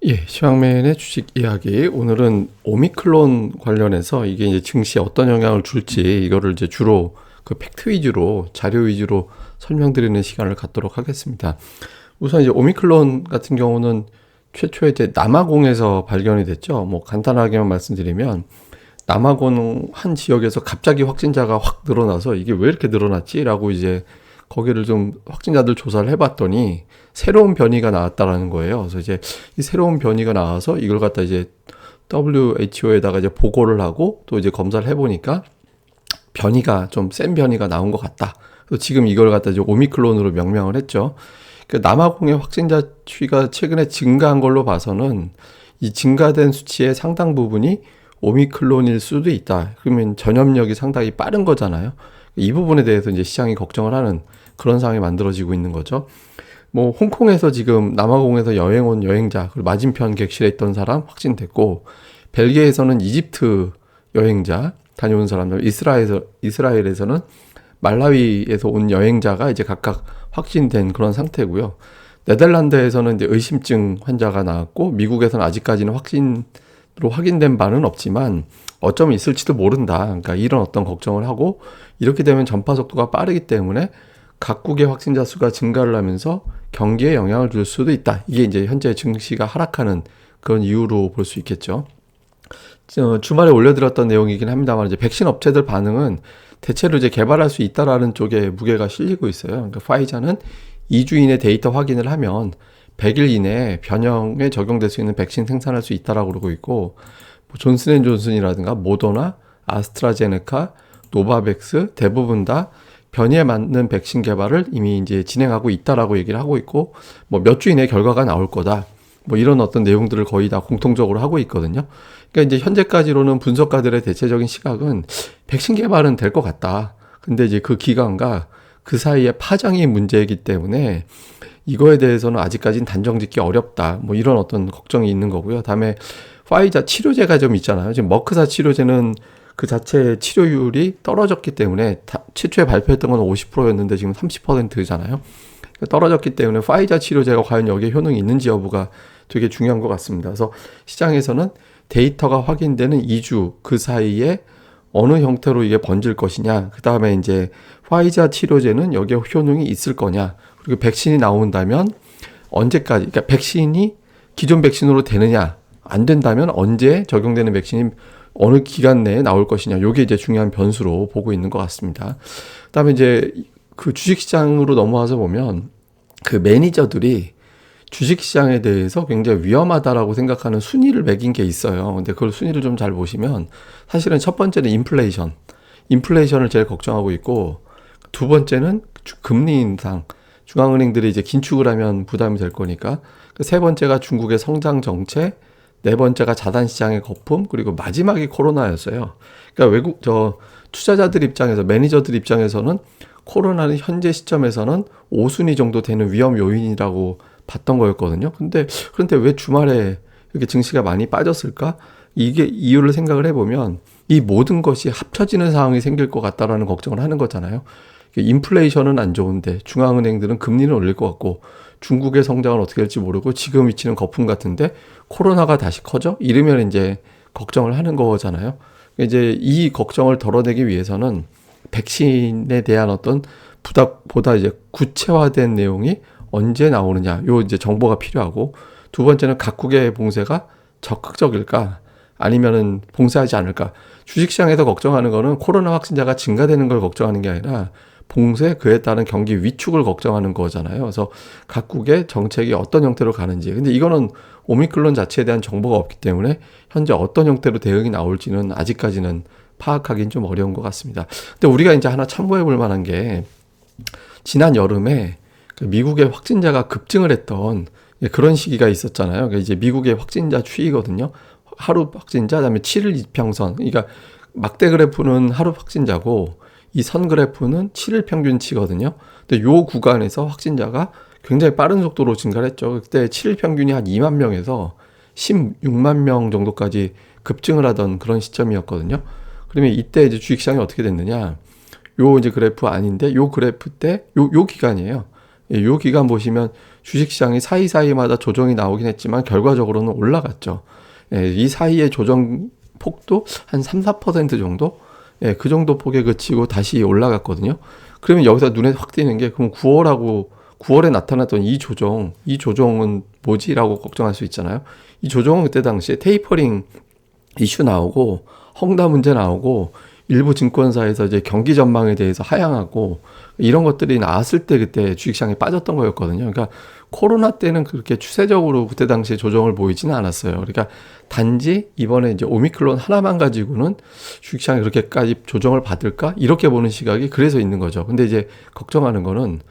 예, 시황맨의 주식 이야기. 오늘은 오미크론 관련해서 이게 이제 증시에 어떤 영향을 줄지 이거를 이제 주로 그 팩트 위주로 자료 위주로 설명드리는 시간을 갖도록 하겠습니다. 우선 이제 오미크론 같은 경우는 최초에 이제 남아공에서 발견이 됐죠. 뭐 간단하게만 말씀드리면 남아공 한 지역에서 갑자기 확진자가 확 늘어나서 이게 왜 이렇게 늘어났지라고 이제 거기를 좀 확진자들 조사를 해봤더니 새로운 변이가 나왔다라는 거예요. 그래서 이제 이 새로운 변이가 나와서 이걸 갖다 이제 WHO에다가 이제 보고를 하고 또 이제 검사를 해보니까 변이가 좀 센 변이가 나온 것 같다. 그래서 지금 이걸 갖다 이제 오미크론으로 명명을 했죠. 그 남아공의 확진자 수가 최근에 증가한 걸로 봐서는 이 증가된 수치의 상당 부분이 오미크론일 수도 있다. 그러면 전염력이 상당히 빠른 거잖아요. 이 부분에 대해서 이제 시장이 걱정을 하는 그런 상황이 만들어지고 있는 거죠. 뭐 홍콩에서 지금 남아공에서 여행 온 여행자, 그리고 맞은편 객실에 있던 사람 확진됐고, 벨기에에서는 이집트 여행자 다녀온 사람들, 이스라엘에서는 말라위에서 온 여행자가 이제 각각 확진된 그런 상태고요. 네덜란드에서는 이제 의심증 환자가 나왔고, 미국에서는 아직까지는 확진으로 확인된 바는 없지만 어쩌면 있을지도 모른다. 그러니까 이런 어떤 걱정을 하고, 이렇게 되면 전파 속도가 빠르기 때문에 각국의 확진자 수가 증가를 하면서 경기에 영향을 줄 수도 있다. 이게 이제 현재 증시가 하락하는 그런 이유로 볼 수 있겠죠. 주말에 올려드렸던 내용이긴 합니다만, 이제 백신 업체들 반응은 대체로 이제 개발할 수 있다라는 쪽에 무게가 실리고 있어요. 그러니까 파이자는 2주 이내 데이터 확인을 하면 100일 이내에 변형에 적용될 수 있는 백신 생산할 수 있다라고 그러고 있고, 뭐 존슨앤존슨이라든가 모더나, 아스트라제네카, 노바백스 대부분 다 변이에 맞는 백신 개발을 이미 이제 진행하고 있다라고 얘기를 하고 있고, 뭐 몇 주 이내 결과가 나올 거다. 뭐 이런 어떤 내용들을 거의 다 공통적으로 하고 있거든요. 그러니까 이제 현재까지로는 분석가들의 대체적인 시각은 백신 개발은 될 것 같다. 근데 이제 그 기간과 그 사이에 파장이 문제이기 때문에 이거에 대해서는 아직까지는 단정 짓기 어렵다. 뭐 이런 어떤 걱정이 있는 거고요. 다음에 파이자 치료제가 좀 있잖아요. 지금 머크사 치료제는 그 자체 치료율이 떨어졌기 때문에 최초에 발표했던 건 50%였는데 지금 30%잖아요. 떨어졌기 때문에 파이자 치료제가 과연 여기에 효능이 있는지 여부가 되게 중요한 것 같습니다. 그래서 시장에서는 데이터가 확인되는 2주 그 사이에 어느 형태로 이게 번질 것이냐, 그 다음에 이제 화이자 치료제는 여기에 효능이 있을 거냐, 그리고 백신이 나온다면 언제까지, 그러니까 백신이 기존 백신으로 되느냐, 안 된다면 언제 적용되는 백신이 어느 기간 내에 나올 것이냐, 요게 이제 중요한 변수로 보고 있는 것 같습니다. 그 다음에 이제 그 주식시장으로 넘어와서 보면 그 매니저들이 주식시장에 대해서 굉장히 위험하다라고 생각하는 순위를 매긴 게 있어요. 근데 그걸 순위를 좀 잘 보시면 사실은 첫 번째는 인플레이션을 제일 걱정하고 있고, 두 번째는 금리 인상, 중앙은행들이 이제 긴축을 하면 부담이 될 거니까, 세 번째가 중국의 성장 정책, 네 번째가 자산시장의 거품, 그리고 마지막이 코로나였어요. 그러니까 투자자들 입장에서, 매니저들 입장에서는 코로나는 현재 시점에서는 5순위 정도 되는 위험 요인이라고 봤던 거였거든요. 그런데 왜 주말에 이렇게 증시가 많이 빠졌을까? 이게 이유를 생각을 해보면 이 모든 것이 합쳐지는 상황이 생길 것 같다라는 걱정을 하는 거잖아요. 인플레이션은 안 좋은데 중앙은행들은 금리는 올릴 것 같고, 중국의 성장은 어떻게 될지 모르고 지금 위치는 거품 같은데 코로나가 다시 커져? 이러면 이제 걱정을 하는 거잖아요. 이제 이 걱정을 덜어내기 위해서는 백신에 대한 어떤 보다 이제 구체화된 내용이 언제 나오느냐, 요 이제 정보가 필요하고, 두 번째는 각국의 봉쇄가 적극적일까 아니면은 봉쇄하지 않을까. 주식시장에서 걱정하는 거는 코로나 확진자가 증가되는 걸 걱정하는 게 아니라 봉쇄, 그에 따른 경기 위축을 걱정하는 거잖아요. 그래서 각국의 정책이 어떤 형태로 가는지. 근데 이거는 오미크론 자체에 대한 정보가 없기 때문에 현재 어떤 형태로 대응이 나올지는 아직까지는 파악하기는 좀 어려운 것 같습니다. 근데 우리가 이제 하나 참고해 볼 만한 게, 지난 여름에 미국의 확진자가 급증을 했던 그런 시기가 있었잖아요. 그러니까 이제 미국의 확진자 추이거든요. 하루 확진자, 그다음에 7일 이평선. 그러니까 막대 그래프는 하루 확진자고 이 선 그래프는 7일 평균치거든요. 근데 요 구간에서 확진자가 굉장히 빠른 속도로 증가를 했죠. 그때 7일 평균이 한 2만 명에서 16만 명 정도까지 급증을 하던 그런 시점이었거든요. 그러면 이때 이제 주식시장이 어떻게 됐느냐? 요 이제 그래프 아닌데 요 그래프 때 요 기간이에요. 요 기간 보시면 주식시장이 사이사이마다 조정이 나오긴 했지만 결과적으로는 올라갔죠. 예, 이 사이의 조정 폭도 한 3, 4% 정도? 예, 그 정도 폭에 그치고 다시 올라갔거든요. 그러면 여기서 눈에 확 띄는 게 그럼 9월에 나타났던 이 조정은 뭐지라고 걱정할 수 있잖아요. 이 조정은 그때 당시에 테이퍼링 이슈 나오고 헝다 문제 나오고 일부 증권사에서 이제 경기 전망에 대해서 하향하고 이런 것들이 나왔을 때 그때 주식시장에 빠졌던 거였거든요. 그러니까 코로나 때는 그렇게 추세적으로 그때 당시에 조정을 보이지는 않았어요. 그러니까 단지 이번에 이제 오미크론 하나만 가지고는 주식시장이 그렇게까지 조정을 받을까? 이렇게 보는 시각이 그래서 있는 거죠. 근데 이제 걱정하는 거는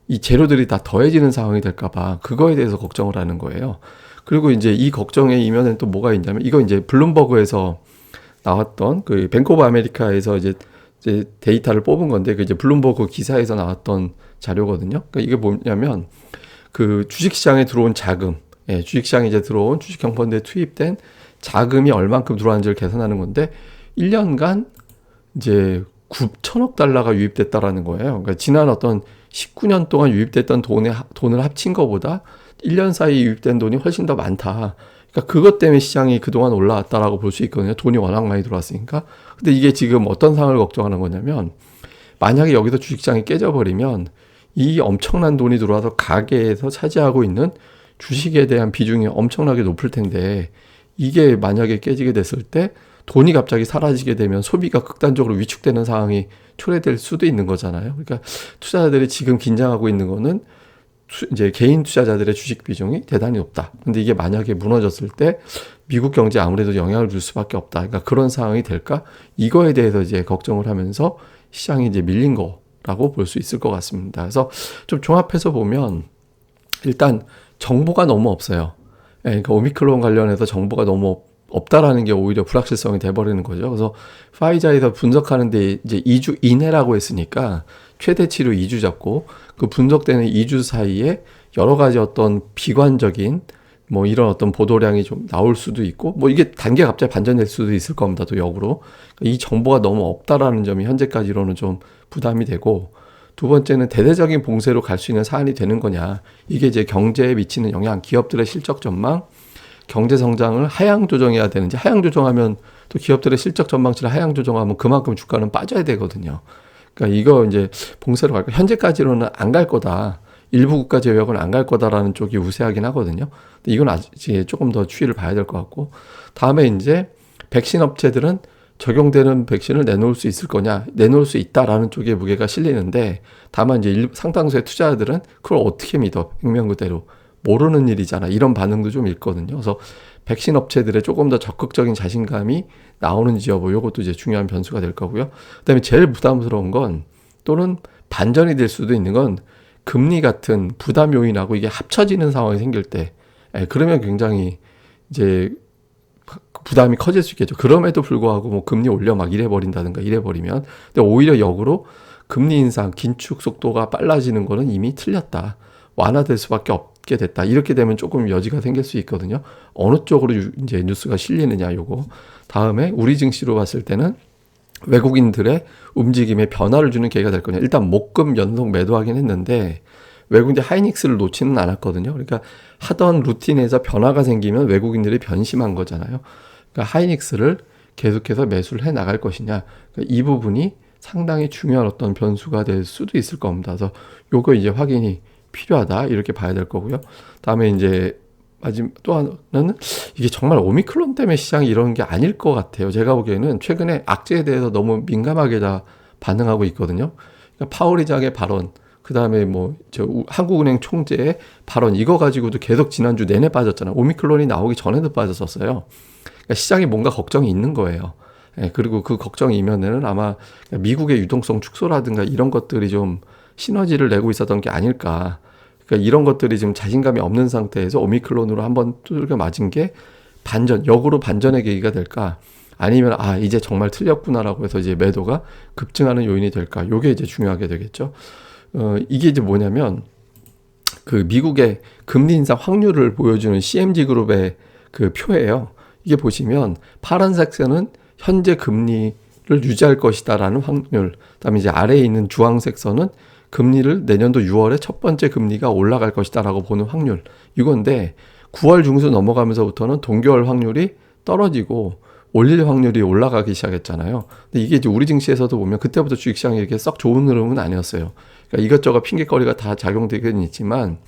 이 재료들이 다 더해지는 상황이 될까봐 그거에 대해서 걱정을 하는 거예요. 그리고 이제 이 걱정의 이면에는 또 뭐가 있냐면 이거 이제 블룸버그에서 나왔던 그 뱅크 오브 아메리카에서 이제 데이터를 뽑은 건데 그 이제 블룸버그 기사에서 나왔던 자료거든요. 그러니까 이게 뭐냐면 그 주식시장에 들어온 자금, 예, 주식시장에 이제 들어온 주식형 펀드에 투입된 자금이 얼만큼 들어왔는지를 계산하는 건데 1년간 이제 9천억 달러가 유입됐다라는 거예요. 그러니까 지난 어떤 19년 동안 유입됐던 돈을 합친 것보다 1년 사이 유입된 돈이 훨씬 더 많다. 그러니까 그것 때문에 시장이 그동안 올라왔다라고 볼 수 있거든요. 돈이 워낙 많이 들어왔으니까. 근데 이게 지금 어떤 상황을 걱정하는 거냐면 만약에 여기서 주식시장이 깨져버리면 이 엄청난 돈이 들어와서 가계에서 차지하고 있는 주식에 대한 비중이 엄청나게 높을 텐데 이게 만약에 깨지게 됐을 때 돈이 갑자기 사라지게 되면 소비가 극단적으로 위축되는 상황이 초래될 수도 있는 거잖아요. 그러니까 투자자들이 지금 긴장하고 있는 거는 이제 개인 투자자들의 주식 비중이 대단히 높다. 근데 이게 만약에 무너졌을 때 미국 경제에 아무래도 영향을 줄 수밖에 없다. 그러니까 그런 상황이 될까? 이거에 대해서 이제 걱정을 하면서 시장이 이제 밀린 거라고 볼 수 있을 것 같습니다. 그래서 좀 종합해서 보면 일단 정보가 너무 없어요. 예, 그러니까 오미크론 관련해서 정보가 너무 없다라는 게 오히려 불확실성이 돼버리는 거죠. 그래서 파이자에서 분석하는데 이제 2주 이내라고 했으니까 최대치로 2주 잡고 그 분석되는 2주 사이에 여러 가지 어떤 비관적인 뭐 이런 어떤 보도량이 좀 나올 수도 있고 뭐 이게 단계 갑자기 반전될 수도 있을 겁니다. 또 역으로. 이 정보가 너무 없다라는 점이 현재까지로는 좀 부담이 되고 두 번째는 대대적인 봉쇄로 갈 수 있는 사안이 되는 거냐. 이게 이제 경제에 미치는 영향, 기업들의 실적 전망, 경제 성장을 하향 조정해야 되는지 하향 조정하면 또 기업들의 실적 전망치를 하향 조정하면 그만큼 주가는 빠져야 되거든요. 그러니까 이거 이제 봉쇄로 갈 거. 현재까지로는 안 갈 거다. 일부 국가 제외하고는 안 갈 거다라는 쪽이 우세하긴 하거든요. 근데 이건 아직 조금 더 추이를 봐야 될 것 같고 다음에 이제 백신 업체들은 적용되는 백신을 내놓을 수 있을 거냐, 내놓을 수 있다라는 쪽에 무게가 실리는데 다만 이제 상당수의 투자자들은 그걸 어떻게 믿어? 액면 그대로. 모르는 일이잖아. 이런 반응도 좀 있거든요. 그래서 백신 업체들의 조금 더 적극적인 자신감이 나오는지 여부, 이것도 이제 중요한 변수가 될 거고요. 그다음에 제일 부담스러운 건 또는 반전이 될 수도 있는 건 금리 같은 부담 요인하고 이게 합쳐지는 상황이 생길 때, 그러면 굉장히 이제 부담이 커질 수 있겠죠. 그럼에도 불구하고 뭐 금리 올려 막 이래버린다든가 이래버리면, 근데 오히려 역으로 금리 인상, 긴축 속도가 빨라지는 거는 이미 틀렸다. 완화될 수밖에 없게 됐다. 이렇게 되면 조금 여지가 생길 수 있거든요. 어느 쪽으로 이제 뉴스가 실리느냐, 요거. 다음에 우리 증시로 봤을 때는 외국인들의 움직임에 변화를 주는 계기가 될 거냐. 일단 목금 연속 매도하긴 했는데 외국인들 하이닉스를 놓지는 않았거든요. 그러니까 하던 루틴에서 변화가 생기면 외국인들이 변심한 거잖아요. 그러니까 하이닉스를 계속해서 매수를 해 나갈 것이냐. 그러니까 이 부분이 상당히 중요한 어떤 변수가 될 수도 있을 겁니다. 그래서 요거 이제 확인이 필요하다. 이렇게 봐야 될 거고요. 다음에 이제 마지막 또 하나는 이게 정말 오미크론 때문에 시장이 이런 게 아닐 것 같아요. 제가 보기에는 최근에 악재에 대해서 너무 민감하게 다 반응하고 있거든요. 그러니까 파월 의장의 발언, 그 다음에 뭐 저 한국은행 총재의 발언 이거 가지고도 계속 지난주 내내 빠졌잖아요. 오미크론이 나오기 전에도 빠졌었어요. 그러니까 시장에 뭔가 걱정이 있는 거예요. 그리고 그 걱정이 이면에는 아마 미국의 유동성 축소라든가 이런 것들이 좀 시너지를 내고 있었던 게 아닐까. 그러니까 이런 것들이 지금 자신감이 없는 상태에서 오미크론으로 한번 두들겨 맞은 게 역으로 반전의 계기가 될까? 아니면 이제 정말 틀렸구나라고 해서 이제 매도가 급증하는 요인이 될까? 요게 이제 중요하게 되겠죠. 이게 이제 뭐냐면 그 미국의 금리 인상 확률을 보여주는 CMG 그룹의 그 표예요. 이게 보시면 파란색 선은 현재 금리를 유지할 것이다라는 확률. 그다음에 이제 아래에 있는 주황색 선은 금리를 내년도 6월에 첫 번째 금리가 올라갈 것이다라고 보는 확률 이건데 9월 중순 넘어가면서부터는 동결 확률이 떨어지고 올릴 확률이 올라가기 시작했잖아요. 근데 이게 이제 우리 증시에서도 보면 그때부터 주식시장이 이렇게 썩 좋은 흐름은 아니었어요. 그러니까 이것저것 핑계거리가 다 작용되긴 있지만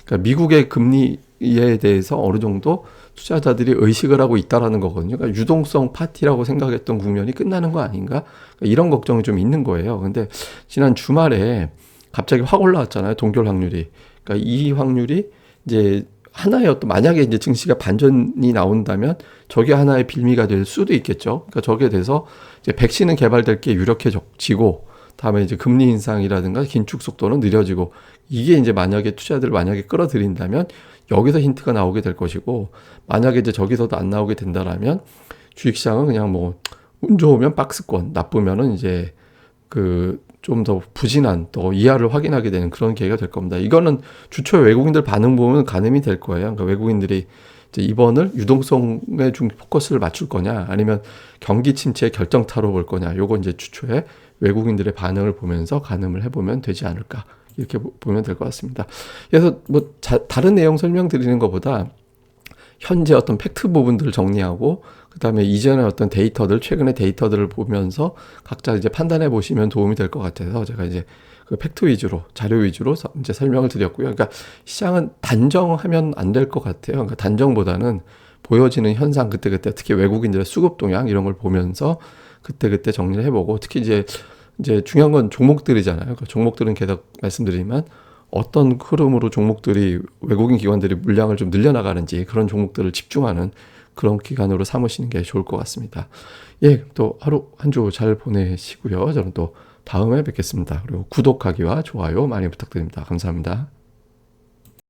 그러니까 미국의 금리에 대해서 어느 정도 투자자들이 의식을 하고 있다라는 거거든요. 그러니까 유동성 파티라고 생각했던 국면이 끝나는 거 아닌가? 그러니까 이런 걱정이 좀 있는 거예요. 근데 지난 주말에 갑자기 확 올라왔잖아요. 동결 확률이. 그러니까 이 확률이 이제 하나의 어떤 만약에 이제 증시가 반전이 나온다면 저게 하나의 빌미가 될 수도 있겠죠. 그러니까 저게 돼서 이제 백신은 개발될 게 유력해지고 다음에 이제 금리 인상이라든가 긴축 속도는 느려지고 이게 이제 만약에 투자들을 만약에 끌어들인다면 여기서 힌트가 나오게 될 것이고 만약에 이제 저기서도 안 나오게 된다라면 주식시장은 그냥 뭐 운 좋으면 박스권 나쁘면은 이제 그 좀 더 부진한 또 이하를 확인하게 되는 그런 계기가 될 겁니다. 이거는 주초 외국인들 반응 보면 가늠이 될 거예요. 그러니까 외국인들이 이제 이번을 유동성에 좀 포커스를 맞출 거냐 아니면 경기 침체의 결정타로 볼 거냐 요거 이제 주초에 외국인들의 반응을 보면서 가늠을 해보면 되지 않을까 이렇게 보면 될 것 같습니다. 그래서 뭐 다른 내용 설명드리는 것보다 현재 어떤 팩트 부분들을 정리하고 그다음에 이전의 어떤 데이터들 최근의 데이터들을 보면서 각자 이제 판단해 보시면 도움이 될 것 같아서 제가 이제 그 팩트 위주로 자료 위주로 이제 설명을 드렸고요. 그러니까 시장은 단정하면 안 될 것 같아요. 그러니까 단정보다는 보여지는 현상 그때그때 특히 외국인들의 수급 동향 이런 걸 보면서 그때그때 정리를 해보고 특히 이제 중요한 건 종목들이잖아요. 그 종목들은 계속 말씀드리지만 어떤 흐름으로 종목들이 외국인 기관들이 물량을 좀 늘려나가는지 그런 종목들을 집중하는 그런 기간으로 삼으시는 게 좋을 것 같습니다. 예, 또 하루 한 주 잘 보내시고요. 저는 또 다음에 뵙겠습니다. 그리고 구독하기와 좋아요 많이 부탁드립니다. 감사합니다.